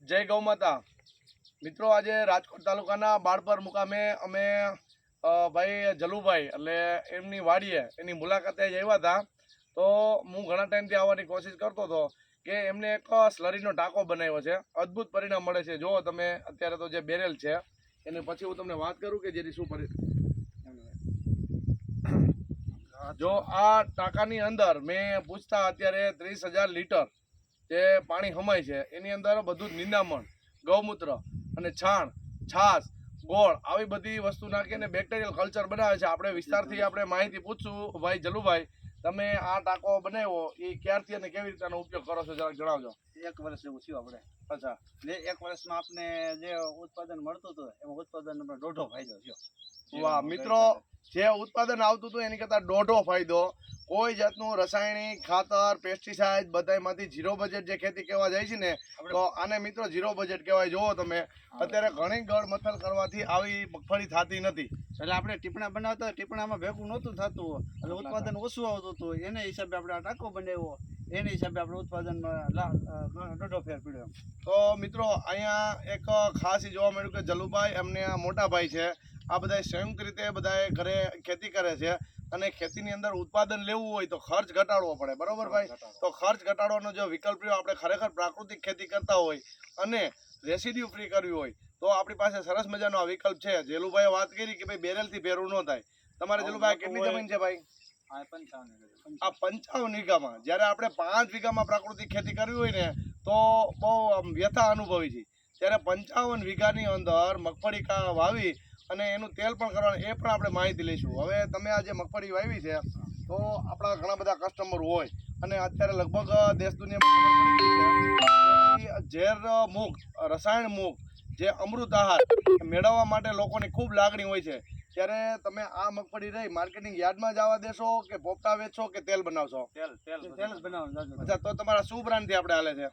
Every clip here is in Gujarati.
જય ગૌ માતા મિત્રો, આજે રાજકોટ તાલુકાના બાળપર મુકામે અમે ભાઈ જલુભાઈ એટલે એમની વાડીએ એની મુલાકાતે જ આવ્યા હતા. તો હું ઘણા ટાઈમથી આવવાની કોશિશ કરતો હતો કે એમને એક સ્લરીનો ટાંકો બનાવ્યો છે. અદ્ભુત પરિણામ મળે છે. જો તમે અત્યારે તો જે બેરેલ છે એની પછી હું તમને વાત કરું કે જેની શું જો આ ટાંકાની અંદર મેં પૂછતા અત્યારે 30,000 લીટર જે પાણી હમાય છે એની અંદર બધું જ નિંદામણ, ગૌમૂત્ર અને છાણ, છાશ, ગોળ આવી બધી વસ્તુ નાખીને બેક્ટેરિયલ કલ્ચર બનાવે છે. આપણે વિસ્તારથી આપણે માહિતી પૂછશું. ભાઈ જલુભાઈ, તમે આ ટાંકો બનાવ્યો એ ક્યારથી અને કેવી રીતે આનો ઉપયોગ કરો છો જરાક જણાવજો. 1 વર્ષ જેવું થયું આપણે. અચ્છા, એટલે 1 વર્ષમાં આપણે જે ઉત્પાદન મળતું હતું એમાં ઉત્પાદન આપણે દોઢો ફાયદો થયો. વાહ મિત્રો, જે ઉત્પાદન આવતું હતું એની કરતાં દોઢો ફાયદો. કોઈ જાતનું રાસાયણિક ખાતર, પેસ્ટિસાઇડ બધામાંથી ઝીરો બજેટ જે ખેતી કહેવા જાય છે ને, તો આને મિત્રો ઝીરો બજેટ કહેવાય. જોવો તમે અત્યારે ઘણી ગળ મથલ કરવાથી આવી મગફળી થતી નથી. એટલે આપણે ટીપણા બનાવતા, ટીપણામાં ભેગું નહોતું થતું એટલે ઉત્પાદન ઓછું આવતું હતું. એને હિસાબે આપણે આ ટાંકો બનાવ્યો. એની હિસાબે આપણે ઉત્પાદનમાં દોઢો ફેર પડ્યો. તો મિત્રો, અહીંયા એક ખાસ જોવા મળ્યું કે જલુભાઈ એમને આ મોટા ભાઈ છે, આ બધા સંયુક્ત રીતે બધા ઘરે ખેતી કરે છે. અને ખેતીની અંદર ઉત્પાદન લેવું હોય તો ખર્ચ ઘટાડવો પડે, બરોબર ભાઈ? તો ખર્ચ ઘટાડવાનો જો વિકલ્પ રહ્યો, આપણે ખરેખર પ્રાકૃતિક ખેતી કરતા હોય અને રેસિડ્યુ ફ્રી કરવી હોય તો આપણી પાસે સરસ મજાનો આ વિકલ્પ છે. જેલુભાઈએ વાત કરી કે ભાઈ બેરેલથી ભેરું ન થાય. તમારે જેલુભાઈ કેટલી જમીન છે ભાઈ? આ 55 આ 55 વીઘામાં. જ્યારે આપણે 5 વીઘામાં પ્રાકૃતિક ખેતી કરવી હોય ને તો બહુ વ્યથા અનુભવી છે. ત્યારે 55 વીઘાની અંદર મગફળી વાવી અને એનું તેલ પણ કરવાનું, એ પણ આપણે માહિતી લઈશું. હવે તમે આ જે મગફળી વાવી છે તો આપણા ઘણા બધા કસ્ટમર હોય અને અત્યારે લગભગ દેશ દુનિયામાં ઝેર મુક્ત, રસાયણ મુક્ત જે અમૃત આહાર મેળવવા માટે લોકોની ખૂબ લાગણી હોય છે. ત્યારે તમે આ મગફળી રહી માર્કેટિંગ યાર્ડમાં જવા દેશો કે પોપટા વેચશો કે તેલ બનાવશો? તેલ જ બનાવવાનું. અચ્છા, તો તમારા શું બ્રાન્ડથી આપણે હાલે છે?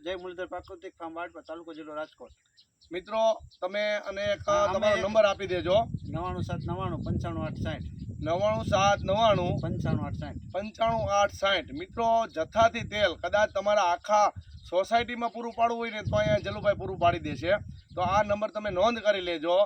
જય મુરલીધર પ્રાકૃતિક ફાર્મ વાડ, તાલુકો જિલ્લો રાજકોટ. મિત્રો, તમે અને એક તમારો નંબર આપી દેજો. 9799 95 860 9799 95 860. મિત્રો, જથ્થાથી તેલ કદાચ તમારા આખા સોસાયટીમાં પૂરું પાડવું હોય ને તો અહીંયા જલુભાઈ પૂરું પાડી દેશે. તો આ નંબર તમે નોંધ કરી લેજો.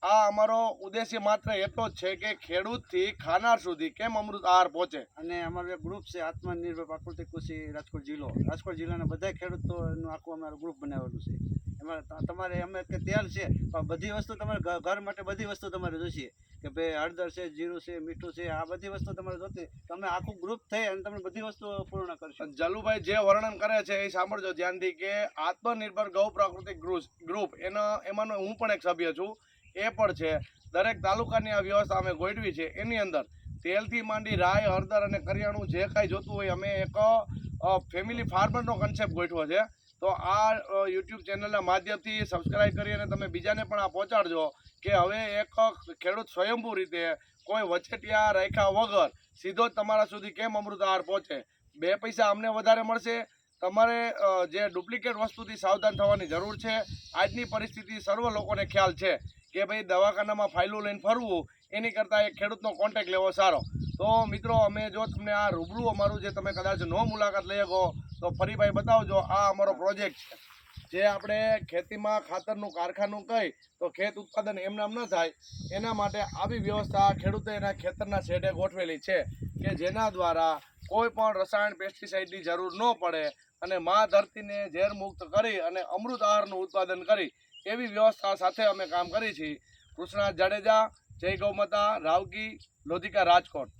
આ અમારો ઉદ્દેશ્ય માત્ર એટલો જ છે કે ખેડૂતથી ખાનાર સુધી કેમ અમૃત આહાર પહોંચે. અને અમારું એક ગ્રુપ છે આત્મનિર્ભર પ્રાકૃતિક કૃષિ રાજકોટ જિલ્લો. રાજકોટ જિલ્લાના બધા ખેડૂતોનું આખું અમારું ગ્રુપ બનાવેલું છે. એમાં તમારે અમે કે તેલ છે પણ બધી વસ્તુ તમારે ઘર માટે બધી વસ્તુ તમારે જોઈશે કે ભાઈ હળદર છે, જીરું છે, મીઠું છે, આ બધી વસ્તુ તમારે જોતી. તમે આખું ગ્રુપ થઈ અને તમે બધી વસ્તુ પૂર્ણ કરશો. જલુભાઈ જે વર્ણન કરે છે એ સાંભળજો ધ્યાનથી કે આત્મનિર્ભર ગૌ પ્રાકૃતિક ગ્રુપ એમાંનો હું પણ એક સભ્ય છું. એ પણ છે. દરેક તાલુકાની આ વ્યવસ્થા અમે ગોઠવી છે. એની અંદર તેલથી માંડી રાય, હળદર અને કરિયાણું જે કાંઈ જોતું હોય અમે એક ફેમિલી ફાર્મરનો કન્સેપ્ટ ગોઠવો છે. તો આ યુટ્યુબ ચેનલના માધ્યમથી સબસ્ક્રાઈબ કરી અને તમે બીજાને પણ આ પહોંચાડજો કે હવે એક ખેડૂત સ્વયંભૂ રીતે કોઈ વચેટિયા રાખ્યા વગર સીધો જ તમારા સુધી કેમ અમૃત આહાર પહોંચે. 2 પૈસા અમને વધારે મળશે. તમારે જે ડુપ્લિકેટ વસ્તુથી સાવધાન થવાની જરૂર છે. આજની પરિસ્થિતિ સર્વ લોકોને ખ્યાલ છે કે ભાઈ દવાખાનામાં ફાઇલો લઈને ફરવું એની કરતાં એક ખેડૂતનો કોન્ટેક્ટ લેવો સારો. તો મિત્રો, અમે જો તમને આ રૂબરૂ અમારું જે તમે કદાચ નો મુલાકાત લઈ શકો તો ફરી ભાઈ બતાવજો. આ અમારો પ્રોજેક્ટ છે જે આપણે ખેતીમાં ખાતરનું કારખાનું કહી તો ખેત ઉત્પાદન એમનામ ન થાય એના માટે આવી વ્યવસ્થા ખેડૂતે એના ખેતરના શેઢે ગોઠવેલી છે કે જેના દ્વારા કોઈ પણ રસાયણ, પેસ્ટિસાઇડની જરૂર ન પડે અને મા ધરતીને ઝેર મુક્ત કરી અને અમૃત આહારનું ઉત્પાદન કરી એવી વ્યવસ્થા સાથે અમે કામ કરી છીએ. કૃષ્ણા જાડેજા, જય ગૌ માતા, રાવકી, લોધિકા, રાજકોટ.